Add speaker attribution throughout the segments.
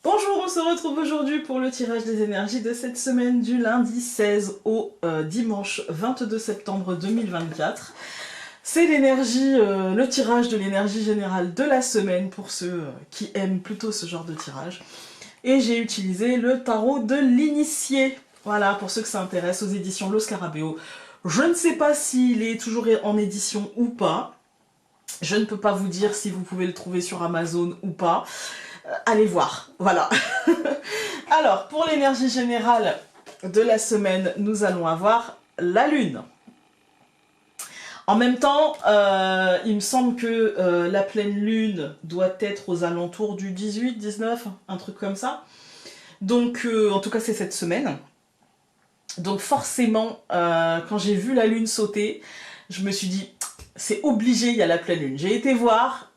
Speaker 1: Bonjour, on se retrouve aujourd'hui pour le tirage des énergies de cette semaine du lundi 16 au dimanche 22 septembre 2024. C'est l'énergie, le tirage de l'énergie générale de la semaine pour ceux qui aiment plutôt ce genre de tirage. Et j'ai utilisé le tarot de l'initié. Voilà, pour ceux que ça intéresse, aux éditions Lo Scarabeo. Je ne sais pas s'il est toujours en édition ou pas. Je ne peux pas vous dire si vous pouvez le trouver sur Amazon ou pas. Allez voir, voilà. Alors, pour l'énergie générale de la semaine, nous allons avoir la Lune. En même temps, il me semble que la pleine Lune doit être aux alentours du 18, 19, un truc comme ça. Donc, en tout cas, c'est cette semaine. Donc forcément, quand j'ai vu la Lune sauter, je me suis dit... c'est obligé, il y a la pleine lune. J'ai été voir,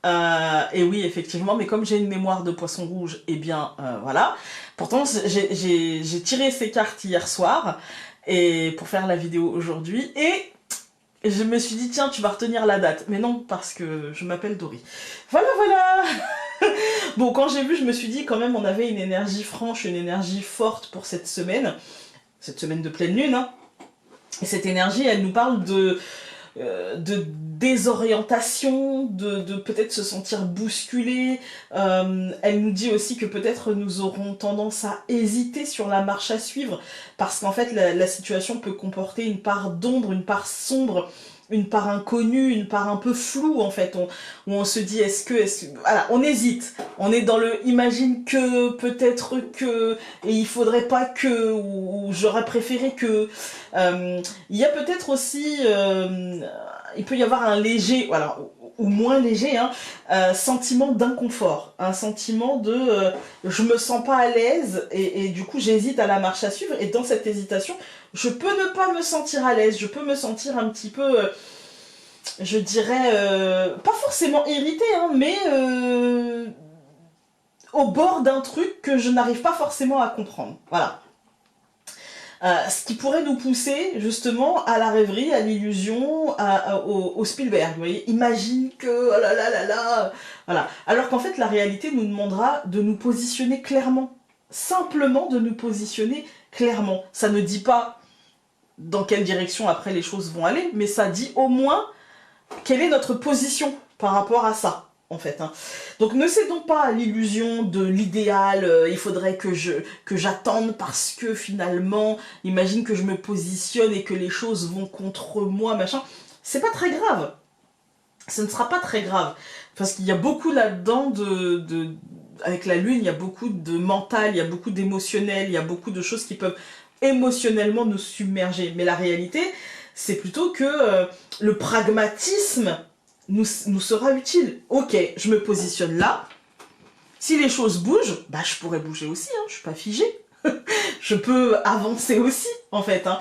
Speaker 1: et oui, effectivement, mais comme j'ai une mémoire de poisson rouge, eh bien, voilà. Pourtant, j'ai tiré ces cartes hier soir, et pour faire la vidéo aujourd'hui, et je me suis dit, tiens, tu vas retenir la date. Mais non, parce que je m'appelle Dory. Voilà, voilà. Bon, quand j'ai vu, je me suis dit, quand même, on avait une énergie franche, une énergie forte pour cette semaine de pleine lune, hein. Et cette énergie, elle nous parle de désorientation, de peut-être se sentir bousculé. Elle nous dit aussi que peut-être nous aurons tendance à hésiter sur la marche à suivre, parce qu'en fait la situation peut comporter une part d'ombre, une part sombre, une part inconnue, une part un peu floue en fait, où on se dit voilà, on hésite, on est dans le imagine que, peut-être que, et il faudrait pas que, ou j'aurais préféré que. Il y a peut-être aussi, il peut y avoir un léger, voilà, ou moins léger, hein, sentiment d'inconfort, un sentiment de je me sens pas à l'aise et du coup j'hésite à la marche à suivre, et dans cette hésitation je peux ne pas me sentir à l'aise, je peux me sentir un petit peu, je dirais, pas forcément irrité, hein, mais au bord d'un truc que je n'arrive pas forcément à comprendre, voilà. Ce qui pourrait nous pousser justement à la rêverie, à l'illusion, au Spielberg. Vous voyez, imagine que, oh là là là là, voilà. Alors qu'en fait, la réalité nous demandera de nous positionner clairement, simplement de nous positionner clairement. Ça ne dit pas dans quelle direction après les choses vont aller, mais ça dit au moins quelle est notre position par rapport à ça. En fait, hein. Donc ne cédons pas à l'illusion de l'idéal, il faudrait que j'attende parce que finalement, imagine que je me positionne et que les choses vont contre moi, machin. C'est pas très grave. Ce ne sera pas très grave. Parce qu'il y a beaucoup là-dedans avec la lune, il y a beaucoup de mental, il y a beaucoup d'émotionnel, il y a beaucoup de choses qui peuvent émotionnellement nous submerger. Mais la réalité, c'est plutôt que le pragmatisme nous sera utile. Ok, je me positionne là. Si les choses bougent, bah je pourrais bouger aussi, hein, je suis pas figée. Je peux avancer aussi, en fait. Hein.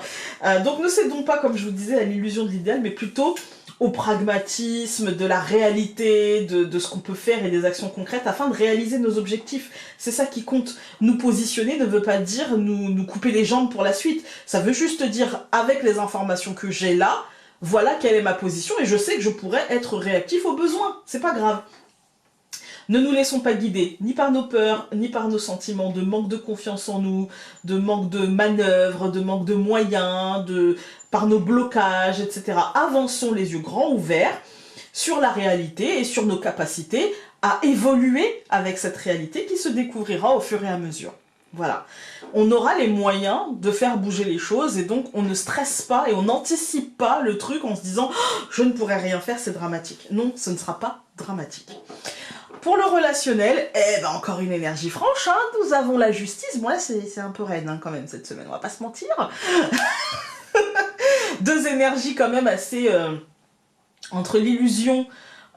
Speaker 1: Donc ne cédons pas, comme je vous disais, à l'illusion de l'idéal, mais plutôt au pragmatisme, de la réalité, de ce qu'on peut faire et des actions concrètes afin de réaliser nos objectifs. C'est ça qui compte. Nous positionner ne veut pas dire nous couper les jambes pour la suite. Ça veut juste dire, avec les informations que j'ai là, voilà quelle est ma position et je sais que je pourrais être réactif aux besoins. C'est pas grave. Ne nous laissons pas guider, ni par nos peurs, ni par nos sentiments de manque de confiance en nous, de manque de manœuvre, de manque de moyens, par nos blocages, etc. Avançons les yeux grands ouverts sur la réalité et sur nos capacités à évoluer avec cette réalité qui se découvrira au fur et à mesure. Voilà. On aura les moyens de faire bouger les choses et donc on ne stresse pas et on n'anticipe pas le truc en se disant oh, je ne pourrais rien faire, c'est dramatique. Non, ce ne sera pas dramatique. Pour le relationnel, eh ben encore une énergie franche, hein, nous avons la justice. Moi, c'est un peu raide hein, quand même cette semaine, on va pas se mentir. Deux énergies quand même assez... entre l'illusion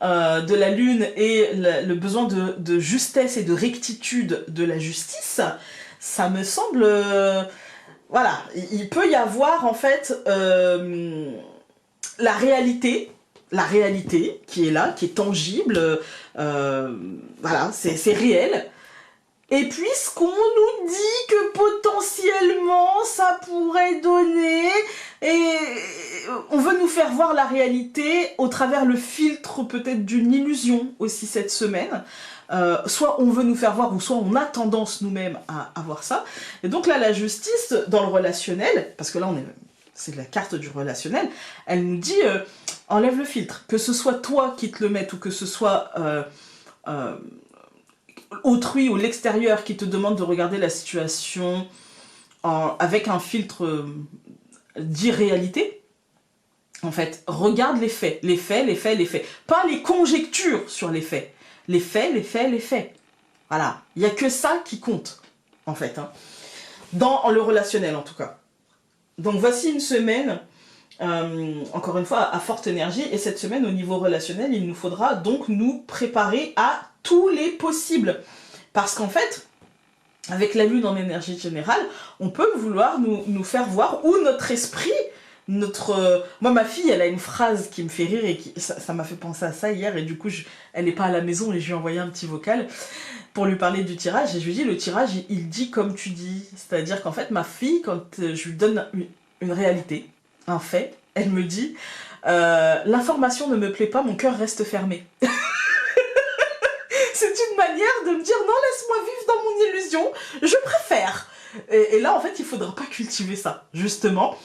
Speaker 1: de la lune et le besoin de justesse et de rectitude de la justice, ça me semble... voilà, il peut y avoir en fait la réalité qui est là, qui est tangible, voilà, c'est réel. Et puis ce qu'on nous dit que potentiellement ça pourrait donner, et on veut nous faire voir la réalité au travers le filtre peut-être d'une illusion aussi cette semaine. soit on veut nous faire voir, ou soit on a tendance nous-mêmes à avoir ça. Et donc là, la justice, dans le relationnel, parce que là, c'est la carte du relationnel, elle nous dit, enlève le filtre. Que ce soit toi qui te le mette, ou que ce soit autrui ou l'extérieur qui te demande de regarder la situation avec un filtre d'irréalité, en fait, regarde les faits. Les faits, les faits, les faits. Pas les conjectures sur les faits. Les faits, les faits, les faits. Voilà. Il n'y a que ça qui compte, en fait. Hein. Dans le relationnel, en tout cas. Donc, voici une semaine, encore une fois, à forte énergie. Et cette semaine, au niveau relationnel, il nous faudra donc nous préparer à tous les possibles. Parce qu'en fait, avec la lune en énergie générale, on peut vouloir nous faire voir où notre esprit... Moi, ma fille, elle a une phrase qui me fait rire et ça m'a fait penser à ça hier. Et du coup, elle n'est pas à la maison et je lui ai envoyé un petit vocal pour lui parler du tirage. Et je lui ai dit, le tirage, il dit comme tu dis. C'est-à-dire qu'en fait, ma fille, quand je lui donne une réalité, un fait, elle me dit, l'information ne me plaît pas, mon cœur reste fermé. C'est une manière de me dire, non, laisse-moi vivre dans mon illusion, je préfère. Et là, en fait, il faudra pas cultiver ça, justement.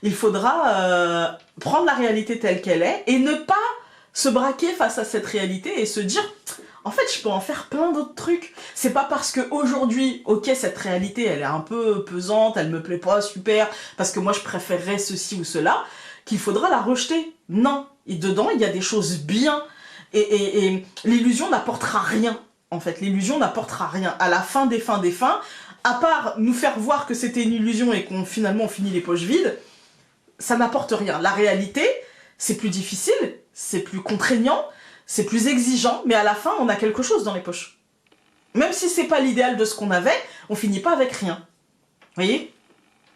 Speaker 1: Il faudra prendre la réalité telle qu'elle est et ne pas se braquer face à cette réalité et se dire, en fait, je peux en faire plein d'autres trucs. C'est pas parce qu'aujourd'hui, ok, cette réalité, elle est un peu pesante, elle me plaît pas, super, parce que moi, je préférerais ceci ou cela, qu'il faudra la rejeter. Non. Et dedans, il y a des choses bien. Et l'illusion n'apportera rien, en fait. L'illusion n'apportera rien. À la fin des fins, à part nous faire voir que c'était une illusion et qu'on finalement on finit les poches vides, ça n'apporte rien. La réalité, c'est plus difficile, c'est plus contraignant, c'est plus exigeant, mais à la fin, on a quelque chose dans les poches. Même si c'est pas l'idéal de ce qu'on avait, on finit pas avec rien. Vous voyez ?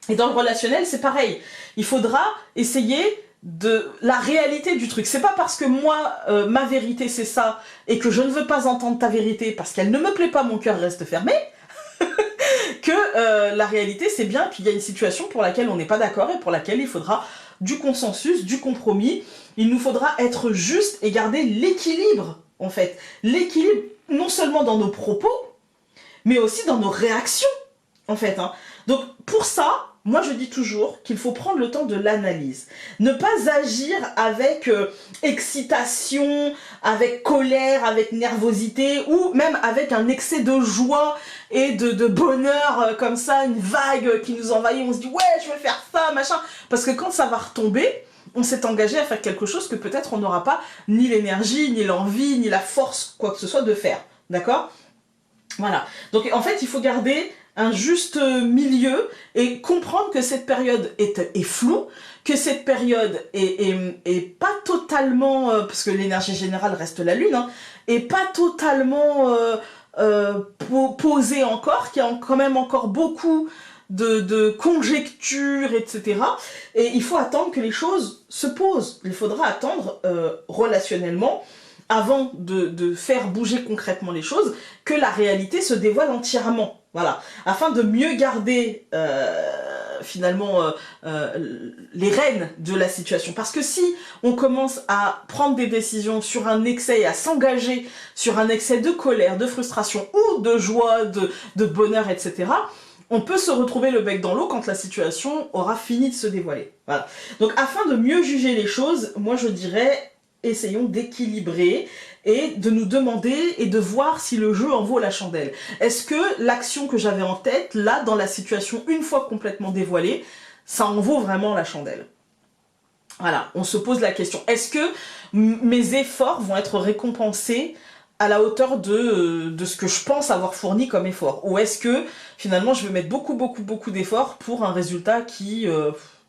Speaker 1: Et dans le relationnel, c'est pareil. Il faudra essayer de la réalité du truc. C'est pas parce que moi, ma vérité c'est ça, et que je ne veux pas entendre ta vérité parce qu'elle ne me plaît pas, mon cœur reste fermé, que la réalité c'est bien qu'il y a une situation pour laquelle on n'est pas d'accord et pour laquelle il faudra du consensus, du compromis. Il nous faudra être juste et garder l'équilibre, en fait. L'équilibre, non seulement dans nos propos, mais aussi dans nos réactions, en fait. Hein. Donc, pour ça, moi je dis toujours qu'il faut prendre le temps de l'analyse. Ne pas agir avec excitation, avec colère, avec nervosité, ou même avec un excès de joie et de bonheur comme ça, une vague qui nous envahit, on se dit ouais je vais faire ça, machin. Parce que quand ça va retomber, on s'est engagé à faire quelque chose que peut-être on n'aura pas ni l'énergie, ni l'envie, ni la force, quoi que ce soit de faire. D'accord ? Voilà. Donc en fait il faut garder un juste milieu et comprendre que cette période est floue, que cette période est pas totalement, parce que l'énergie générale reste la lune, hein, est pas totalement posée encore, qu'il y a quand même encore beaucoup de conjectures, etc. Et il faut attendre que les choses se posent. Il faudra attendre relationnellement, avant de faire bouger concrètement les choses, que la réalité se dévoile entièrement. Voilà, afin de mieux garder finalement les rênes de la situation. Parce que si on commence à prendre des décisions sur un excès et à s'engager sur un excès de colère, de frustration ou de joie, de bonheur, etc., on peut se retrouver le bec dans l'eau quand la situation aura fini de se dévoiler. Voilà. Donc afin de mieux juger les choses, moi je dirais, essayons d'équilibrer et de nous demander et de voir si le jeu en vaut la chandelle. Est-ce que l'action que j'avais en tête, là, dans la situation, une fois complètement dévoilée, ça en vaut vraiment la chandelle? Voilà, on se pose la question. Est-ce que mes efforts vont être récompensés à la hauteur de ce que je pense avoir fourni comme effort? Ou est-ce que, finalement, je vais mettre beaucoup d'efforts pour un résultat qui...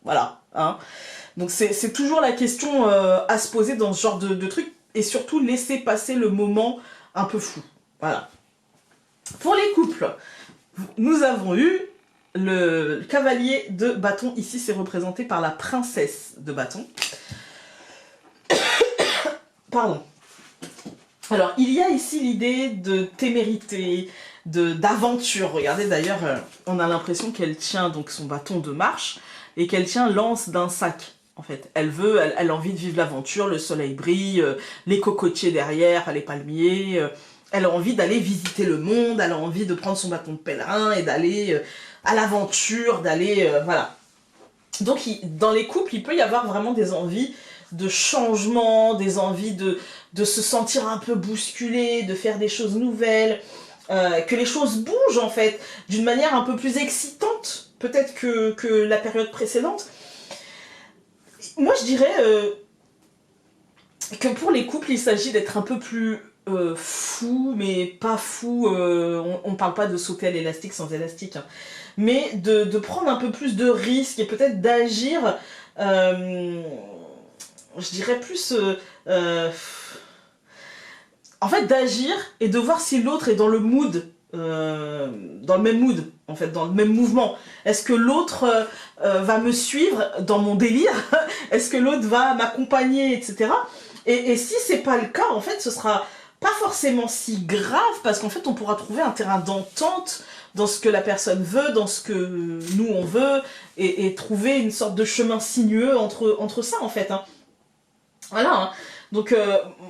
Speaker 1: voilà, hein. Donc c'est toujours la question à se poser dans ce genre de truc, et surtout laisser passer le moment un peu fou. Voilà. Pour les couples, nous avons eu le cavalier de bâton. Ici, c'est représenté par la princesse de bâton. Pardon. Alors, il y a ici l'idée de témérité, d'aventure. Regardez d'ailleurs, on a l'impression qu'elle tient donc son bâton de marche et qu'elle tient l'anse d'un sac. En fait, elle a envie de vivre l'aventure, le soleil brille, les cocotiers derrière, les palmiers, Elle a envie d'aller visiter le monde, elle a envie de prendre son bâton de pèlerin et d'aller à l'aventure, d'aller... voilà. Donc, dans les couples, il peut y avoir vraiment des envies de changement, des envies de se sentir un peu bousculé, de faire des choses nouvelles, que les choses bougent en fait, d'une manière un peu plus excitante, peut-être que la période précédente. Moi, je dirais que pour les couples, il s'agit d'être un peu plus fou, mais pas fou, on ne parle pas de sauter à l'élastique sans élastique, hein, mais de prendre un peu plus de risques et peut-être d'agir, je dirais plus... en fait, d'agir et de voir si l'autre est dans le mood, dans le même mood, en fait, dans le même mouvement. Est-ce que l'autre va me suivre dans mon délire? Est-ce que l'autre va m'accompagner, etc. Et si c'est pas le cas, en fait, ce sera pas forcément si grave, parce qu'en fait, on pourra trouver un terrain d'entente dans ce que la personne veut, dans ce que nous on veut, et trouver une sorte de chemin sinueux entre ça, en fait, hein. Voilà, hein. Donc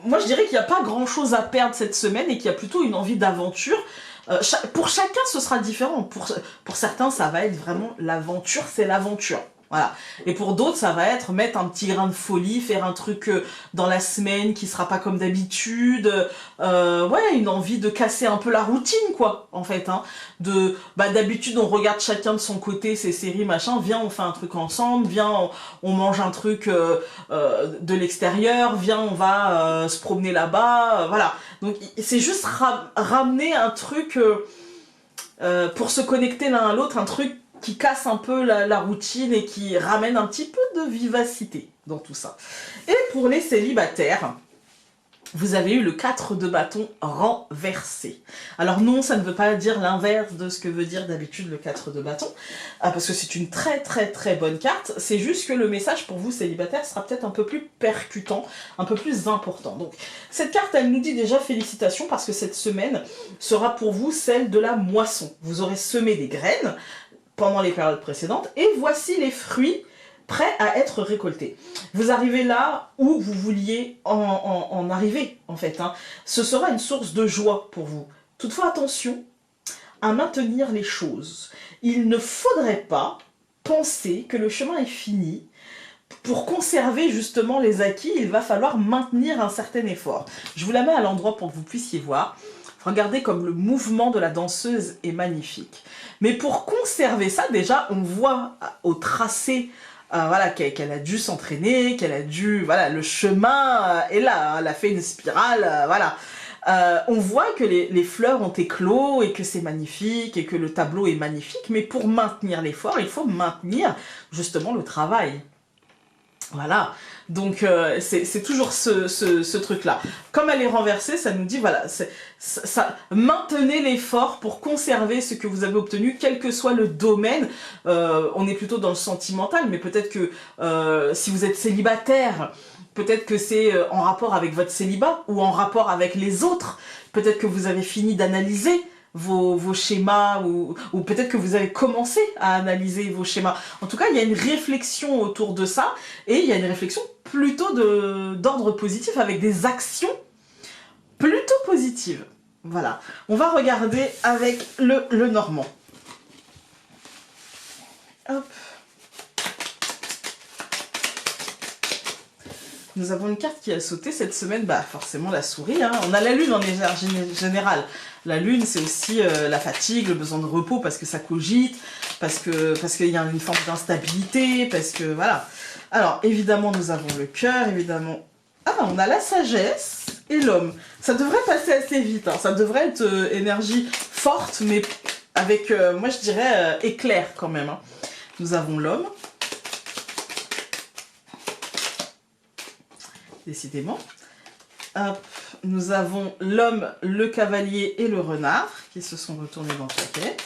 Speaker 1: moi je dirais qu'il n'y a pas grand chose à perdre cette semaine et qu'il y a plutôt une envie d'aventure. Pour chacun ce sera différent. Pour certains ça va être vraiment l'aventure, c'est l'aventure. Voilà. Et pour d'autres ça va être mettre un petit grain de folie, faire un truc dans la semaine qui sera pas comme d'habitude. Ouais, une envie de casser un peu la routine quoi, en fait. Hein. D'habitude on regarde chacun de son côté ses séries machin. Viens on fait un truc ensemble. Viens on mange un truc de l'extérieur. Viens on va se promener là-bas. Voilà. Donc c'est juste ramener un truc pour se connecter l'un à l'autre, un truc qui casse un peu la routine et qui ramène un petit peu de vivacité dans tout ça. Et pour les célibataires, vous avez eu le 4 de bâton renversé. Alors non, ça ne veut pas dire l'inverse de ce que veut dire d'habitude le 4 de bâton, parce que c'est une très très très bonne carte, c'est juste que le message pour vous célibataires sera peut-être un peu plus percutant, un peu plus important. Donc cette carte, elle nous dit déjà félicitations, parce que cette semaine sera pour vous celle de la moisson. Vous aurez semé des graines pendant les périodes précédentes, et voici les fruits prêts à être récoltés. Vous arrivez là où vous vouliez en arriver, en fait. Hein. Ce sera une source de joie pour vous. Toutefois, attention à maintenir les choses. Il ne faudrait pas penser que le chemin est fini. Pour conserver justement les acquis, il va falloir maintenir un certain effort. Je vous la mets à l'endroit pour que vous puissiez voir. Regardez comme le mouvement de la danseuse est magnifique. Mais pour conserver ça, déjà, on voit au tracé voilà, qu'elle a dû s'entraîner, qu'elle a dû... Voilà, le chemin est là, elle a fait une spirale, voilà. On voit que les fleurs ont éclos et que c'est magnifique et que le tableau est magnifique, mais pour maintenir l'effort, il faut maintenir justement le travail. Voilà, donc c'est toujours ce truc-là. Comme elle est renversée, ça nous dit, voilà, maintenez l'effort pour conserver ce que vous avez obtenu, quel que soit le domaine. On est plutôt dans le sentimental, mais peut-être que si vous êtes célibataire, peut-être que c'est en rapport avec votre célibat ou en rapport avec les autres. Peut-être que vous avez fini d'analyser vos schémas ou peut-être que vous avez commencé à analyser vos schémas. En tout cas, il y a une réflexion autour de ça et il y a une réflexion plutôt d'ordre positif avec des actions plutôt positives. Voilà. On va regarder avec le normand. Hop. Nous avons une carte qui a sauté cette semaine, bah forcément la souris, hein. On a la lune en général. La lune, c'est aussi la fatigue, le besoin de repos, parce que ça cogite, parce qu'il y a une forme d'instabilité, parce que voilà. Alors, évidemment, nous avons le cœur, évidemment. Ah, on a la sagesse et l'homme. Ça devrait passer assez vite, hein. Ça devrait être énergie forte, mais avec, moi je dirais, éclair quand même. Hein. Nous avons l'homme. Décidément. Hop, nous avons l'homme, le cavalier et le renard qui se sont retournés dans le paquet.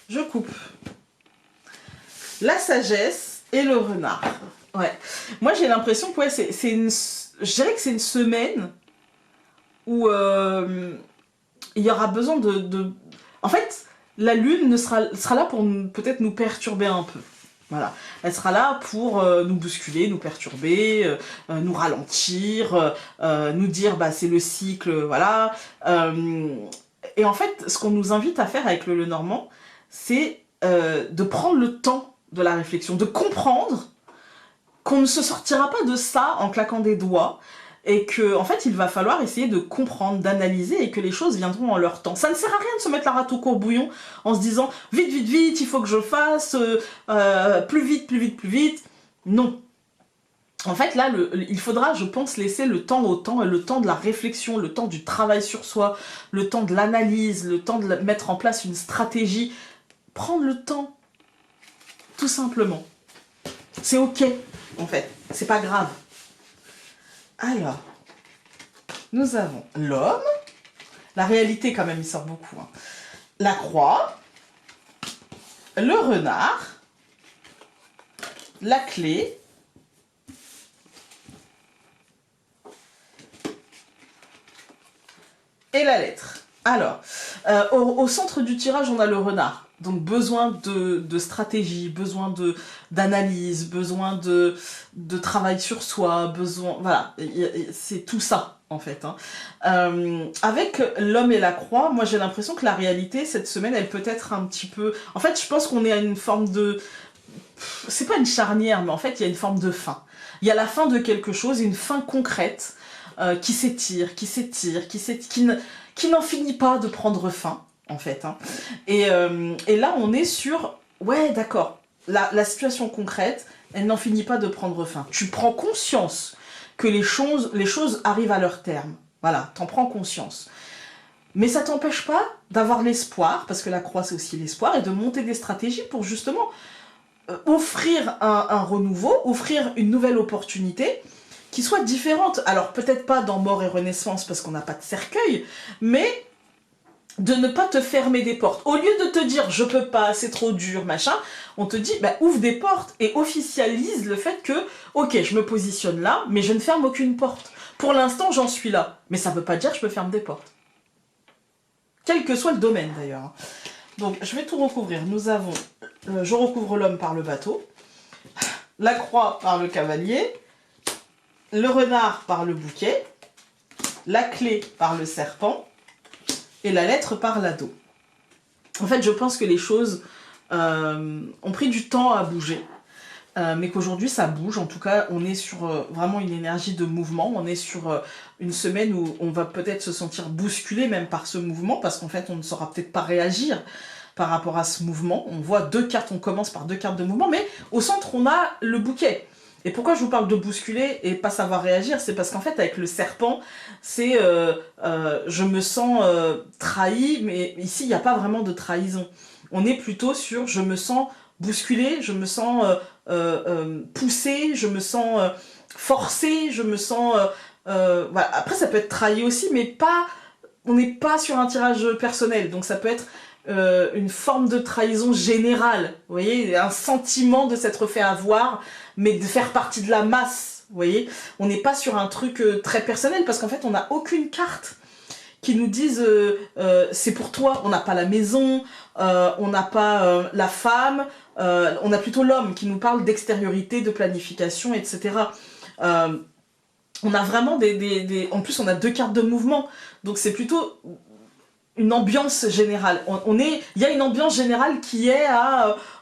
Speaker 1: Je coupe. La sagesse et le renard. Ouais. Moi j'ai l'impression que ouais, je dirais que c'est une semaine où il y aura besoin de... En fait, la lune sera là pour peut-être nous perturber un peu. Voilà, elle sera là pour nous bousculer, nous perturber, nous ralentir, nous dire bah c'est le cycle, voilà. Et en fait, ce qu'on nous invite à faire avec le Lenormand, c'est de prendre le temps de la réflexion, de comprendre qu'on ne se sortira pas de ça en claquant des doigts, et que en fait il va falloir essayer de comprendre, d'analyser, et que les choses viendront en leur temps. Ça ne sert à rien de se mettre la rate au courbouillon en se disant vite vite vite, il faut que je fasse plus vite plus vite plus vite. Non. En fait là il faudra, je pense, laisser le temps au temps, et le temps de la réflexion, le temps du travail sur soi, le temps de l'analyse, le temps de mettre en place une stratégie. Prendre le temps, tout simplement. C'est ok, en fait, c'est pas grave. Alors, nous avons l'homme, la réalité quand même, il sort beaucoup, hein. La croix, le renard, la clé, et la lettre. Alors, au centre du tirage, on a le renard. Donc besoin de stratégie, besoin d'analyse, besoin de travail sur soi, besoin... Voilà, c'est tout ça, en fait. Hein. Avec l'homme et la croix, moi j'ai l'impression que la réalité, cette semaine, elle peut être un petit peu... En fait, je pense qu'on est à une forme de... C'est pas une charnière, mais en fait, il y a une forme de fin. Il y a la fin de quelque chose, une fin concrète, qui s'étire, qui n'en finit pas de prendre fin, en fait. Hein. Et là, on est sur... Ouais, d'accord. La situation concrète, elle n'en finit pas de prendre fin. Tu prends conscience que les choses arrivent à leur terme. Voilà, t'en prends conscience. Mais ça t'empêche pas d'avoir l'espoir, parce que la croix, c'est aussi l'espoir, et de monter des stratégies pour justement offrir un renouveau, offrir une nouvelle opportunité qui soit différente. Alors, peut-être pas dans mort et renaissance, parce qu'on n'a pas de cercueil, mais... de ne pas te fermer des portes. Au lieu de te dire « je peux pas, c'est trop dur, machin », on te dit bah, « ouvre des portes » et officialise le fait que « ok, je me positionne là, mais je ne ferme aucune porte. Pour l'instant, j'en suis là. Mais ça veut pas dire que je me ferme des portes. » Quel que soit le domaine, d'ailleurs. Donc, je vais tout recouvrir. Nous avons... je recouvre l'homme par le bateau, la croix par le cavalier, le renard par le bouquet, la clé par le serpent, et la lettre par l'ado. En fait, je pense que les choses ont pris du temps à bouger, mais qu'aujourd'hui ça bouge. En tout cas, on est sur vraiment une énergie de mouvement. On est sur une semaine où on va peut-être se sentir bousculé même par ce mouvement, parce qu'en fait, on ne saura peut-être pas réagir par rapport à ce mouvement. On voit deux cartes, on commence par deux cartes de mouvement, mais au centre, on a le bouquet. Et pourquoi je vous parle de bousculer et pas savoir réagir, c'est parce qu'en fait, avec le serpent, c'est je me sens trahi, mais ici, il n'y a pas vraiment de trahison. On est plutôt sur je me sens bousculé, je me sens poussé, je me sens forcé, je me sens... voilà. Après, ça peut être trahi aussi, mais pas... On n'est pas sur un tirage personnel, donc ça peut être une forme de trahison générale, vous voyez, un sentiment de s'être fait avoir, mais de faire partie de la masse, vous voyez. On n'est pas sur un truc très personnel, parce qu'en fait, on n'a aucune carte qui nous dise c'est pour toi. On n'a pas la maison, on n'a pas la femme, on a plutôt l'homme qui nous parle d'extériorité, de planification, etc. On a vraiment En plus, on a deux cartes de mouvement, donc c'est plutôt... une ambiance générale. Il y a une ambiance générale qui est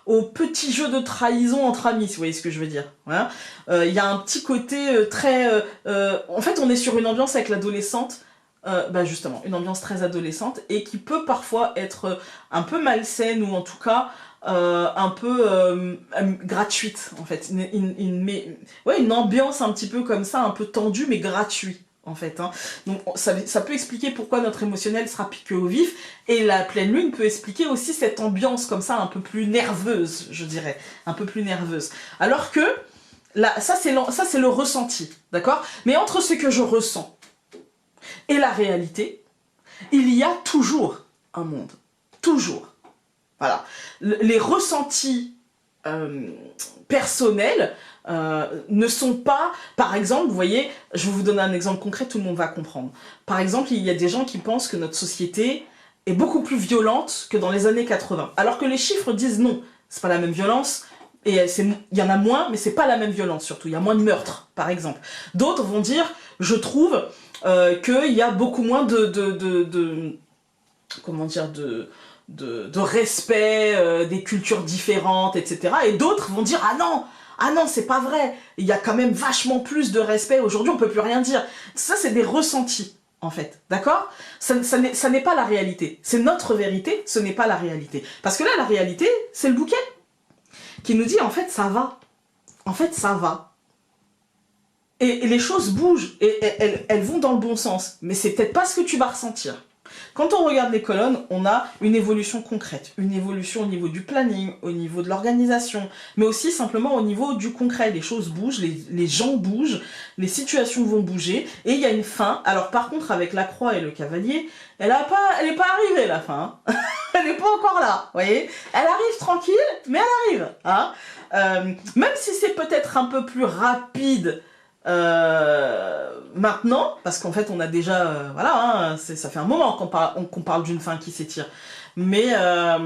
Speaker 1: au petit jeu de trahison entre amis, si vous voyez ce que je veux dire. Voilà. Il y a un petit côté très... en fait, on est sur une ambiance avec l'adolescente, bah justement, une ambiance très adolescente, et qui peut parfois être un peu malsaine, ou en tout cas un peu gratuite, en fait. Une ambiance un petit peu comme ça, un peu tendue, mais gratuite. En fait, hein. Donc ça peut expliquer pourquoi notre émotionnel sera piqué au vif, et la pleine lune peut expliquer aussi cette ambiance comme ça un peu plus nerveuse, je dirais, un peu plus nerveuse. Alors que là, ça c'est le ressenti, d'accord? Mais entre ce que je ressens et la réalité, il y a toujours un monde, toujours. Voilà, les ressentis personnels ne sont pas, par exemple, vous voyez, je vais vous donner un exemple concret, tout le monde va comprendre. Par exemple, il y a des gens qui pensent que notre société est beaucoup plus violente que dans les années 80, alors que les chiffres disent non, c'est pas la même violence, Et il y en a moins, mais c'est pas la même violence surtout. Il y a moins de meurtres, par exemple. D'autres vont dire, je trouve qu'il y a beaucoup moins comment dire, de respect des cultures différentes, etc. Et d'autres vont dire, ah non, c'est pas vrai. Il y a quand même vachement plus de respect. Aujourd'hui, on peut plus rien dire. Ça, c'est des ressentis, en fait. D'accord ? Ça n'est pas la réalité. C'est notre vérité, ce n'est pas la réalité. Parce que là, la réalité, c'est le bouquet qui nous dit, en fait, ça va. En fait, ça va. Et les choses bougent, et elles vont dans le bon sens. Mais c'est peut-être pas ce que tu vas ressentir. Quand on regarde les colonnes, on a une évolution concrète, une évolution au niveau du planning, au niveau de l'organisation, mais aussi simplement au niveau du concret. Les choses bougent, les gens bougent, les situations vont bouger, et il y a une fin. Alors par contre, avec la croix et le cavalier, elle est pas arrivée la fin. Hein. Elle n'est pas encore là, vous voyez. Elle arrive tranquille, mais elle arrive. Hein. Même si c'est peut-être un peu plus rapide maintenant, parce qu'en fait on a déjà, voilà, hein, ça fait un moment qu'on parle d'une fin qui s'étire, mais là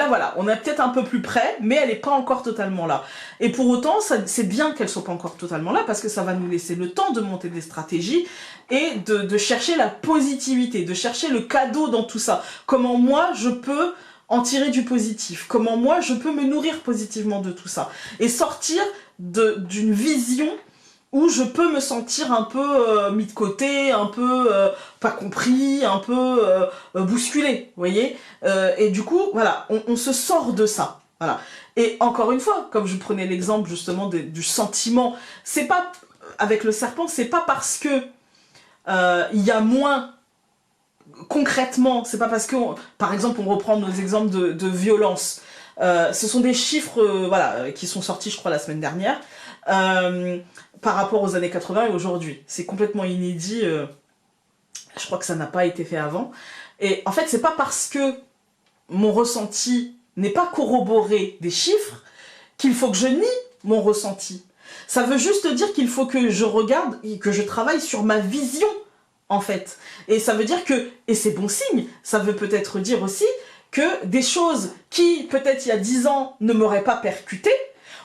Speaker 1: voilà, on est peut-être un peu plus près, mais elle n'est pas encore totalement là. Et pour autant, c'est bien qu'elle soit pas encore totalement là, parce que ça va nous laisser le temps de monter des stratégies et de chercher la positivité, de chercher le cadeau dans tout ça. Comment moi je peux en tirer du positif, comment moi je peux me nourrir positivement de tout ça, et sortir d'une vision où je peux me sentir un peu mis de côté, un peu pas compris, un peu bousculé, vous voyez. Et du coup, voilà, on se sort de ça. Voilà. Et encore une fois, comme je prenais l'exemple justement du sentiment, c'est pas, avec le serpent, c'est pas parce que il y a moins concrètement, c'est pas parce que, par exemple, on reprend nos exemples de violence. Ce sont des chiffres voilà, qui sont sortis, je crois, la semaine dernière. Par rapport aux années 80 et aujourd'hui. C'est complètement inédit, je crois que ça n'a pas été fait avant. Et en fait, c'est pas parce que mon ressenti n'est pas corroboré des chiffres qu'il faut que je nie mon ressenti. Ça veut juste dire qu'il faut que je regarde et que je travaille sur ma vision, en fait. Et ça veut dire que, et c'est bon signe, ça veut peut-être dire aussi que des choses qui, peut-être il y a 10 ans, ne m'auraient pas percuté,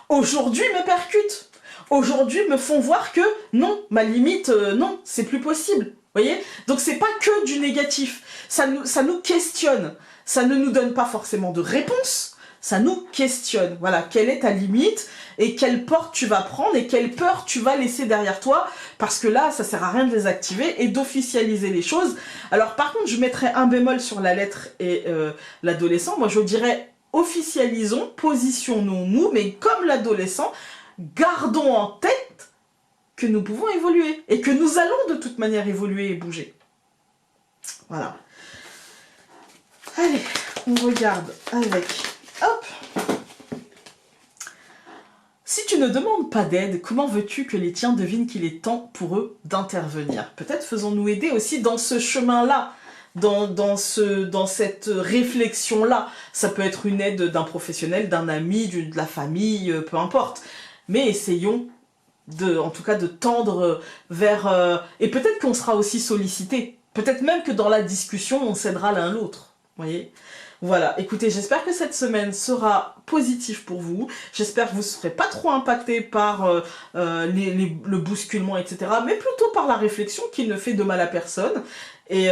Speaker 1: aujourd'hui me percutent. Aujourd'hui me font voir que non, ma limite, non, c'est plus possible. Vous voyez ? Donc c'est pas que du négatif. Ça nous questionne. Ça ne nous donne pas forcément de réponse. Ça nous questionne. Voilà, quelle est ta limite et quelle porte tu vas prendre et quelle peur tu vas laisser derrière toi. Parce que là, ça sert à rien de les activer et d'officialiser les choses. Alors par contre, je mettrais un bémol sur la lettre et l'adolescent. Moi, je dirais officialisons, positionnons-nous, mais comme l'adolescent, gardons en tête que nous pouvons évoluer et que nous allons de toute manière évoluer et bouger. Voilà. Allez, on regarde avec... Hop. Si tu ne demandes pas d'aide, comment veux-tu que les tiens devinent qu'il est temps pour eux d'intervenir ? Peut-être faisons-nous aider aussi dans ce chemin-là, dans cette réflexion-là. Ça peut être une aide d'un professionnel, d'un ami, de la famille, peu importe. Mais essayons en tout cas de tendre vers... et peut-être qu'on sera aussi sollicité. Peut-être même que dans la discussion, on s'aidera l'un l'autre. Vous voyez ? Voilà, écoutez, j'espère que cette semaine sera positive pour vous. J'espère que vous ne serez pas trop impacté par le bousculement, etc. Mais plutôt par la réflexion qui ne fait de mal à personne. Et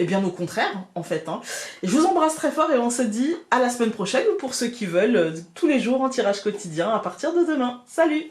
Speaker 1: bien au contraire, en fait. Hein. Et je vous embrasse très fort et on se dit à la semaine prochaine, ou pour ceux qui veulent, tous les jours en tirage quotidien à partir de demain. Salut!